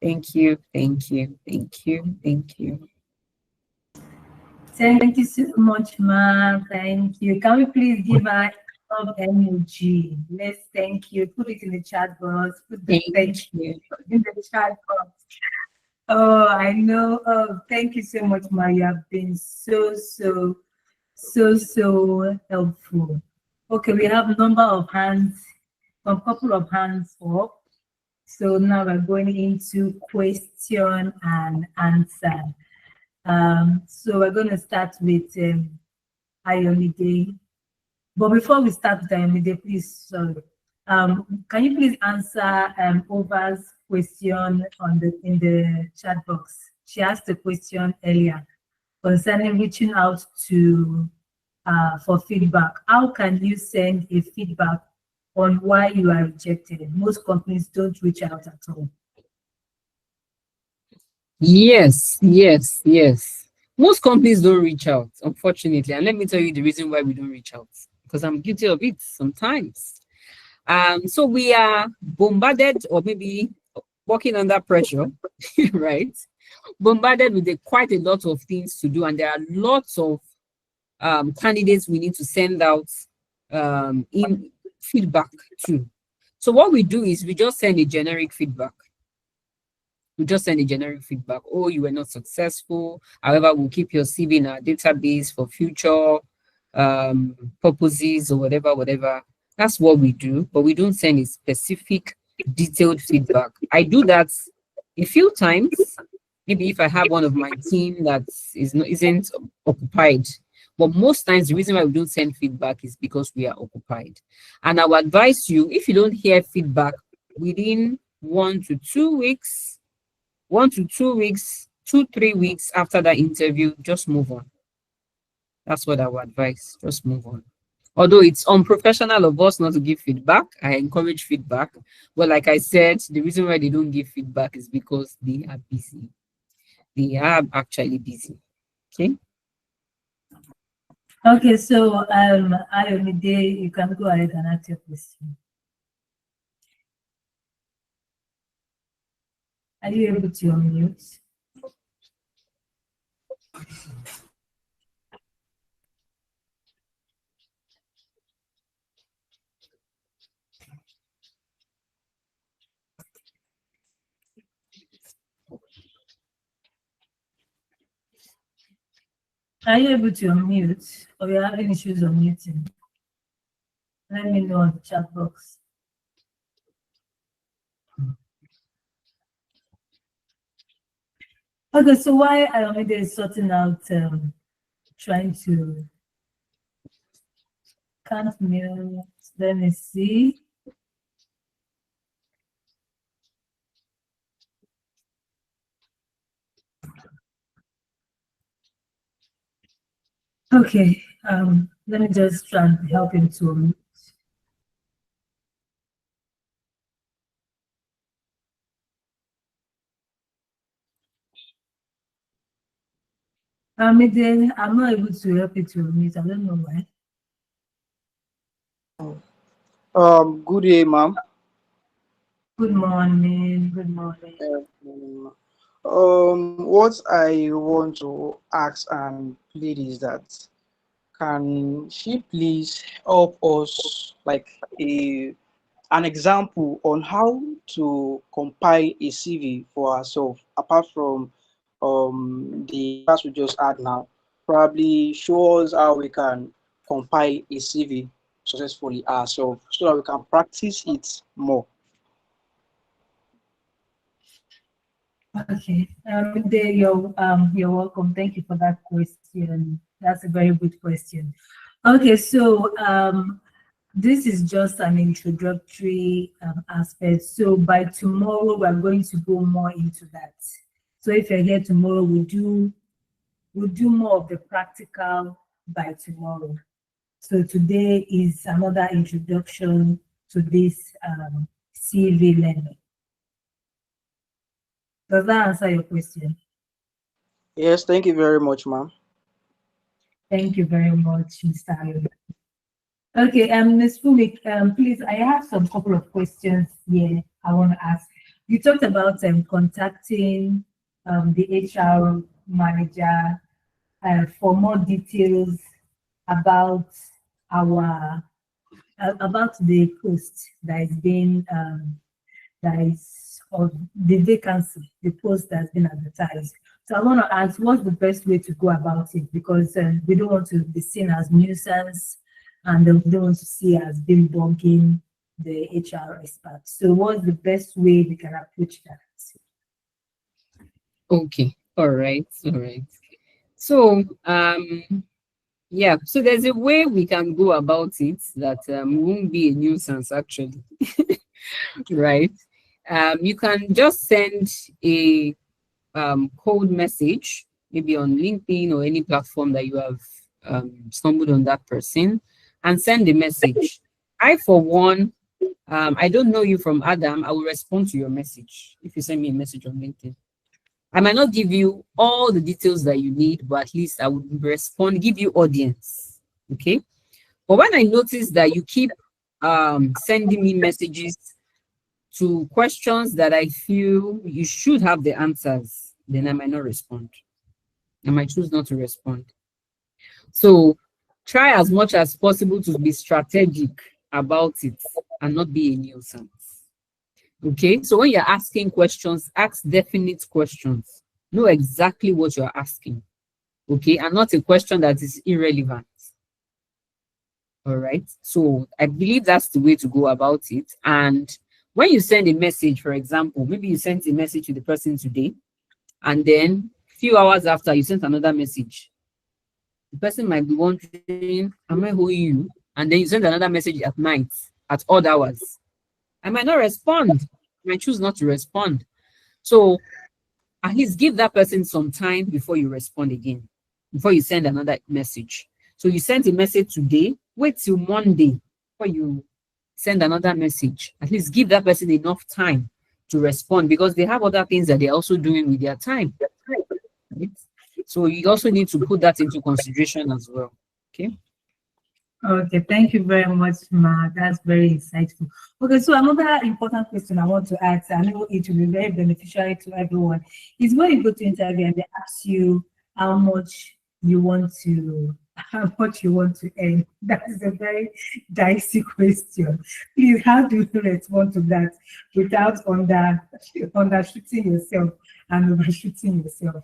Thank you. Thank you. Thank you. Thank you. Thank you so much, Ma. Thank you. Can we please give her of energy? Let's thank you. Put it in the chat box. Put the thank you in the chat box. Oh, I know. Oh, thank you so much, Ma. You have been so helpful. Okay, we have a number of hands, a couple of hands up. So now we're going into question and answer. So we're going to start with Ayomide. But before we start with Ayomide, please, sorry. Can you please answer Ova's question in the chat box? She asked a question earlier. concerning reaching out to for feedback. How can you send a feedback on why you are rejected? Most companies don't reach out at all. Yes, yes, yes. Most companies don't reach out, unfortunately. And let me tell you the reason why we don't reach out. Because I'm guilty of it sometimes. So we are bombarded or maybe working under pressure, right? Bombarded with quite a lot of things to do, and there are lots of candidates we need to send out in feedback to. So what we do is we just send a generic feedback. We just send a generic feedback. Oh, you were not successful. However, we'll keep your CV in our database for future purposes or whatever. That's what we do, but we don't send a specific detailed feedback. I do that a few times. Maybe if I have one of my team that isn't occupied. But most times the reason why we don't send feedback is because we are occupied. And I would advise you, if you don't hear feedback within 1 to 2 weeks, 2, 3 weeks after that interview, just move on. That's what I would advise. Just move on. Although it's unprofessional of us not to give feedback, I encourage feedback. But like I said, the reason why they don't give feedback is because they are busy. They are actually busy. Okay. Okay, so Ayomide, you can go ahead and ask your question. Are you able to unmute? Are you able to unmute, or you're having issues unmuting? Let me know on the chat box. Okay, so why Ayomide is sorting out, trying to can't mute. Let me see. Okay, let me just try and help him to unmute. Amide, I'm not able to help you to unmute. I don't know why. Good day, ma'am. Good morning. Good morning. What I want to ask and plead is that can she please help us like an example on how to compile a CV for ourselves apart from the class we just had now. Probably show us how we can compile a CV successfully ourselves so that we can practice it more. Okay, you're welcome. Thank you for that question. That's a very good question. Okay, so this is just an introductory aspect. So by tomorrow, we're going to go more into that. So if you're here tomorrow, we'll do more of the practical by tomorrow. So today is another introduction to this CV learning. Does that answer your question? Yes, thank you very much, ma'am. Thank you very much, Mr. Ayola. Okay, Ms. Fumik, please, I have some couple of questions here I want to ask. You talked about contacting the HR manager for more details about our about the post that is being that is of the vacancy, the post that's been advertised. So I want to ask, what's the best way to go about it? Because we don't want to be seen as nuisance, and we don't want to see as being bugging the HR experts. So what's the best way we can approach that? Okay. All right. So yeah, so there's a way we can go about it that won't be a nuisance actually. Right. You can just send a cold message maybe on LinkedIn or any platform that you have stumbled on that person, and send a message. I, for one, I don't know you from Adam. I will respond to your message if you send me a message on LinkedIn. I might not give you all the details that you need, but at least I would respond, give you audience. Okay. But when I notice that you keep sending me messages to questions that I feel you should have the answers, then I might not respond. I might choose not to respond. So try as much as possible to be strategic about it and not be a nuisance. Okay, so when you're asking questions, ask definite questions. Know exactly what you're asking. Okay, and not a question that is irrelevant. All right, so I believe that's the way to go about it. And when you send a message, for example, maybe you sent a message to the person today, and then a few hours after you sent another message, the person might be wondering, am I owing you? And then you send another message at night, at odd hours. I might not respond. I might choose not to respond. So at least give that person some time before you respond again, before you send another message. So you sent a message today, wait till Monday before you send another message. At least give that person enough time to respond, because they have other things that they're also doing with their time. Right? So you also need to put that into consideration as well. Okay. Okay, thank you very much, Ma. That's very insightful. Okay, so another important question I want to ask, I know it will be very beneficial to everyone, is when you go to interview and they ask you how much you want to earn. That is a very dicey question. Please, how do you respond to that without undershooting yourself and overshooting yourself?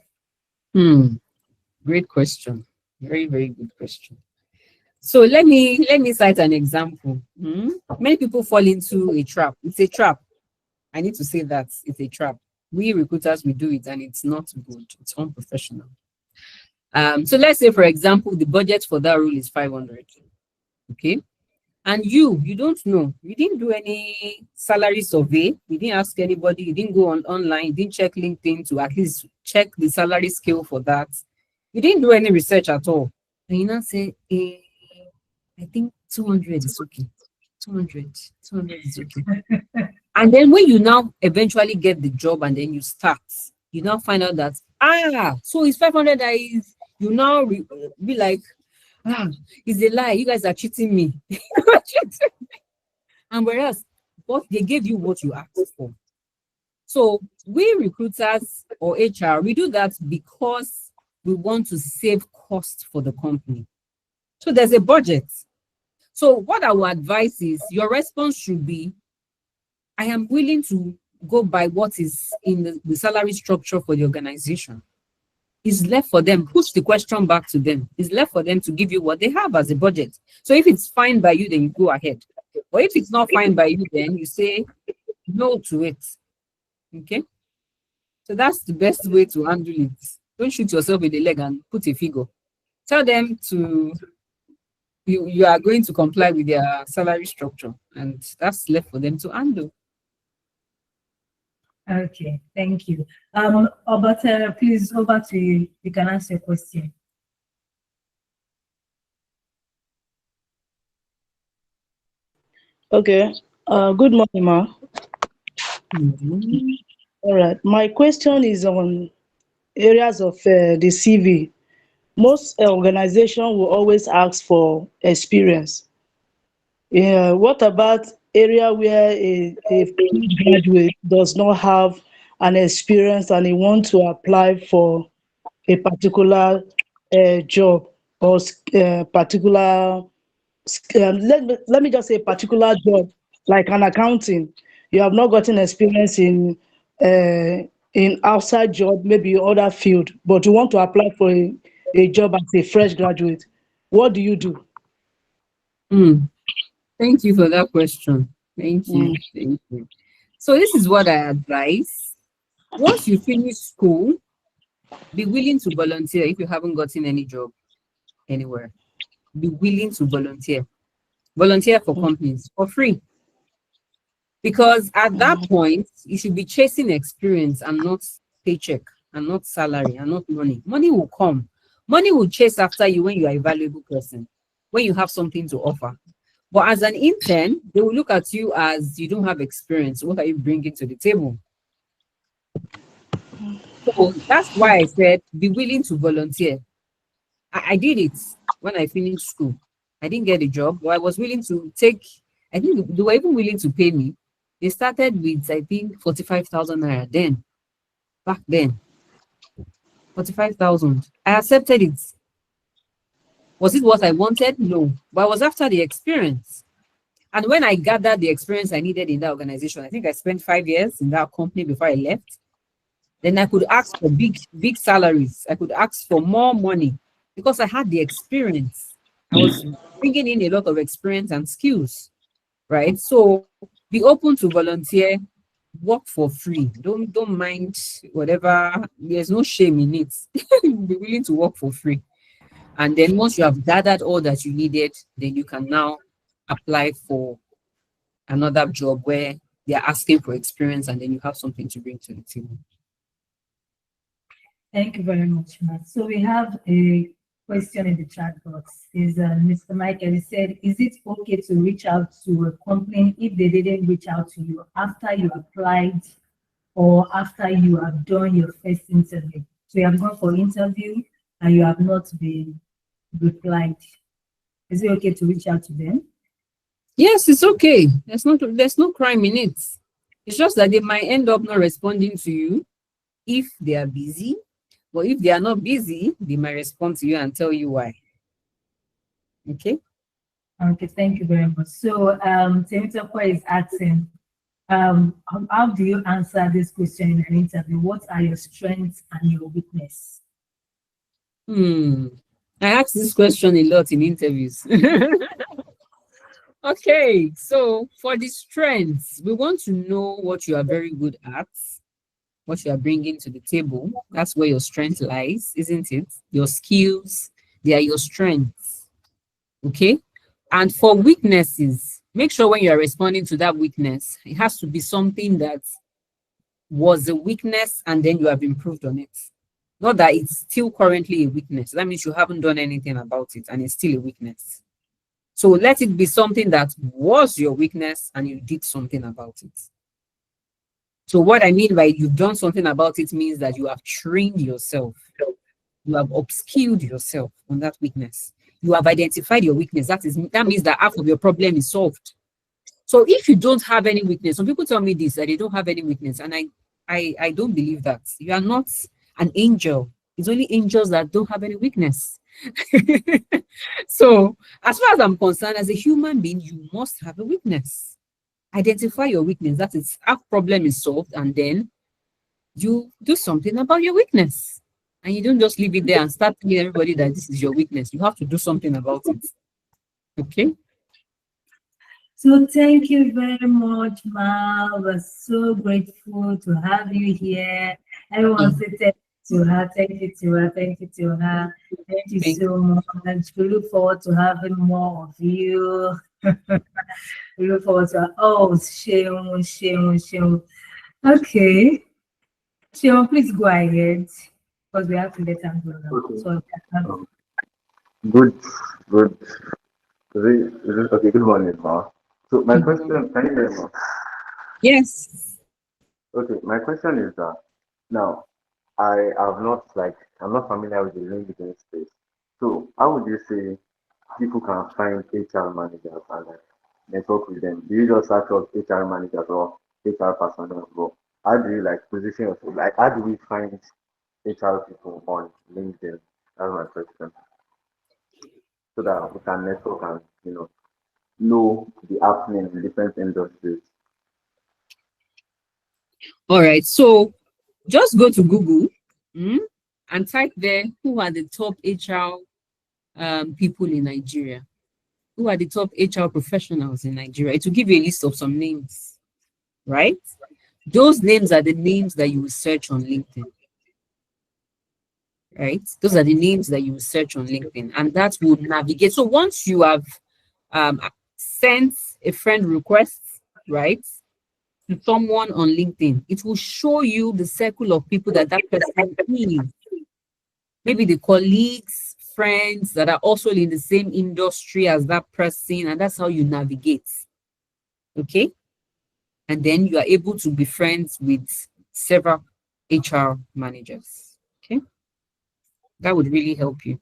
Great question. Very, very good question. So let me cite an example. Many people fall into a trap. It's a trap. I need to say that it's a trap. We recruiters, we do it, and it's not good. It's unprofessional. So let's say, for example, the budget for that role is 500. Okay. And you don't know. You didn't do any salary survey. You didn't ask anybody. You didn't go online. You didn't check LinkedIn to at least check the salary scale for that. You didn't do any research at all. And you now say, I think 200 is okay. 200 is okay. And then when you now eventually get the job and then you start, you now find out that, so it's 500 that is, you now be like, it's a lie. You guys are cheating me. And whereas, but they gave you what you asked for. So we recruiters or HR, we do that because we want to save cost for the company. So there's a budget. So what I would advise is your response should be, I am willing to go by what is in the salary structure for the organization. It's left for them. Push the question back to them. It's left for them to give you what they have as a budget. So if it's fine by you, then you go ahead. Or if it's not fine by you, then you say no to it. Okay? So that's the best way to handle it. Don't shoot yourself in the leg and put a figure. Tell them to you are going to comply with their salary structure, and that's left for them to handle. Okay, thank you. But please, over to you. You can ask your question. Okay. Good morning, Ma. All right. My question is on areas of the CV. Most organizations will always ask for experience. Yeah. What about area where a graduate does not have an experience and he wants to apply for a particular job or particular let me just say particular job like an accounting. You have not gotten experience in outside job, maybe other field, but you want to apply for a job as a fresh graduate. What do you do? Thank you for that question. Thank you. Thank you. So this is what I advise. Once you finish school, be willing to volunteer if you haven't gotten any job anywhere. Be willing to volunteer. Volunteer for companies for free. Because at that point, you should be chasing experience and not paycheck. and not salary and not money. Money will come. Money will chase after you when you are a valuable person, when you have something to offer. But as an intern, they will look at you as you don't have experience. What are you bringing to the table? So that's why I said be willing to volunteer. I did it when I finished school. I didn't get a job, but I was willing to take, I think they were even willing to pay me. They started with, I think, 45,000 naira then, back then. 45,000. I accepted it. Was it what I wanted? No. But I was after the experience. And when I gathered the experience I needed in that organization, I think I spent 5 years in that company before I left. Then I could ask for big salaries. I could ask for more money because I had the experience. I was bringing in a lot of experience and skills, right? So be open to volunteer, work for free. Don't mind whatever. There's no shame in it. Be willing to work for free. And then once you have gathered all that you needed, then you can now apply for another job where they're asking for experience and then you have something to bring to the table. Thank you very much, Matt. So we have a question in the chat box. Is Mr. Michael, he said, is it okay to reach out to a company if they didn't reach out to you after you applied or after you have done your first interview? So you have gone for interview and you have not been replied. Is it okay to reach out to them? Yes, it's okay. There's no crime in it. It's just that they might end up not responding to you if they are busy. But if they are not busy, they might respond to you and tell you why. Okay. Okay, thank you very much. So Temitope is asking, how do you answer this question in an interview? What are your strengths and your weakness? I ask this question a lot in interviews. Okay, so for the strengths, we want to know what you are very good at, what you are bringing to the table. That's where your strength lies, isn't it? Your skills, they are your strengths. Okay. And for weaknesses, make sure when you are responding to that weakness, it has to be something that was a weakness and then you have improved on it. Not that it's still currently a weakness. That means you haven't done anything about it and it's still a weakness. So let it be something that was your weakness and you did something about it. So what I mean by you've done something about it means that you have trained yourself. You have upskilled yourself on that weakness. You have identified your weakness. That means that half of your problem is solved. So if you don't have any weakness, some people tell me this, that they don't have any weakness. And I don't believe that. You are not an angel. It's only angels that don't have any weakness. So as far as I'm concerned, as a human being, you must have a weakness. Identify your weakness. That is, half problem is solved, and then you do something about your weakness. And you don't just leave it there and start telling everybody that this is your weakness. You have to do something about it. Okay. So thank you very much, Ma. We're so grateful to have you here. Everyone say thank you to her, thank you to her, thank you to her. Thank you so much. We look forward to having more of you. We look forward to Sheon. Okay. Sheon, please go ahead because we have to let her go now. Okay. So, Good. Okay, good morning, Ma. So my question, can you hear me? Yes. Okay, my question is that now I'm not familiar with the LinkedIn space. So how would you say people can find HR managers and network with them? Do you just search up HR managers or HR personnel? Or how do you position yourself? How do we find HR people on LinkedIn? That's my question. So that we can network and know the happening in different industries. All right. So just go to Google and type there who are the top HR people in Nigeria. Who are the top HR professionals in Nigeria? It will give you a list of some names, right? Those names are the names that you will search on LinkedIn. Right? Those are the names that you will search on LinkedIn, and that will navigate. So once you have sent a friend request, right? to someone on LinkedIn, it will show you the circle of people that that person is. Maybe the colleagues, friends that are also in the same industry as that person, and that's how you navigate. Okay? And then you are able to be friends with several HR managers. Okay? That would really help you.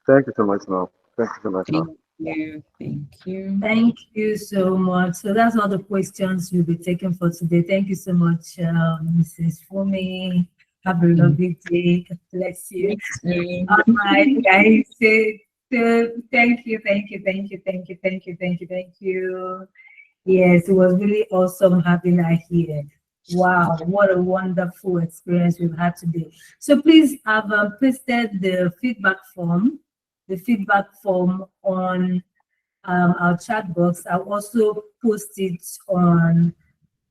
Thank you so much, ma'am. Thank you so much, ma'am. Thank you. Thank you. Thank you so much. So that's all the questions we'll be taking for today. Thank you so much, Mrs. Fumi. Have a lovely day. God bless you. All right, guys. Thank you, thank you, thank you, thank you, thank you, thank you, thank you. Yes, it was really awesome having her here. Wow, what a wonderful experience we've had today. So please have pasted the feedback form on our chat box. I'll also post it on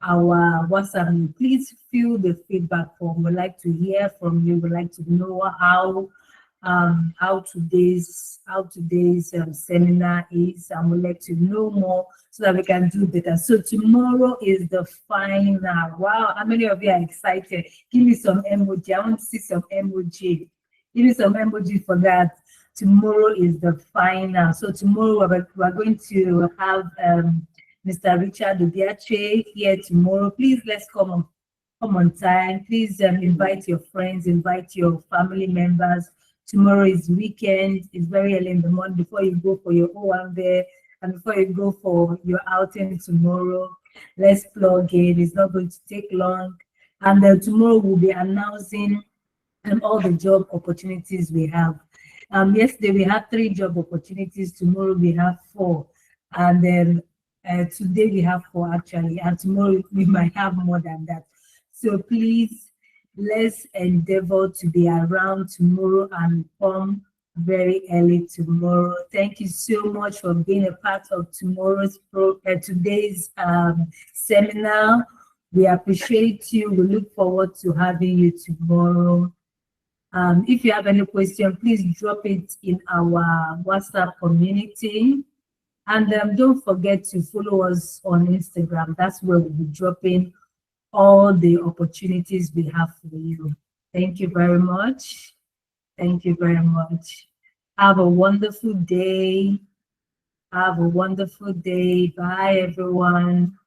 our WhatsApp. Please fill the feedback form. We'd like to hear from you. We'd like to know how today's seminar is, and we'd like to know more so that we can do better. So tomorrow is the final. Wow, how many of you are excited? Give me some emoji. I want to see some emoji. Give me some emoji for that. Tomorrow is the final. So tomorrow we're going to have Mr. Richard Obiache here tomorrow. Please let's come on time. Please invite your friends, invite your family members. Tomorrow is weekend. It's very early in the morning before you go for your O1 there and before you go for your outing tomorrow. Let's plug in. It's not going to take long. And then tomorrow we'll be announcing all the job opportunities we have. Yesterday we had 3 job opportunities. Tomorrow we have 4, and then today we have 4 actually, and tomorrow we might have more than that. So please, let's endeavor to be around tomorrow and come very early tomorrow. Thank you so much for being a part of today's seminar. We appreciate you. We look forward to having you tomorrow. If you have any question, please drop it in our WhatsApp community. And don't forget to follow us on Instagram. That's where we'll be dropping all the opportunities we have for you. Thank you very much. Thank you very much. Have a wonderful day. Have a wonderful day. Bye, everyone.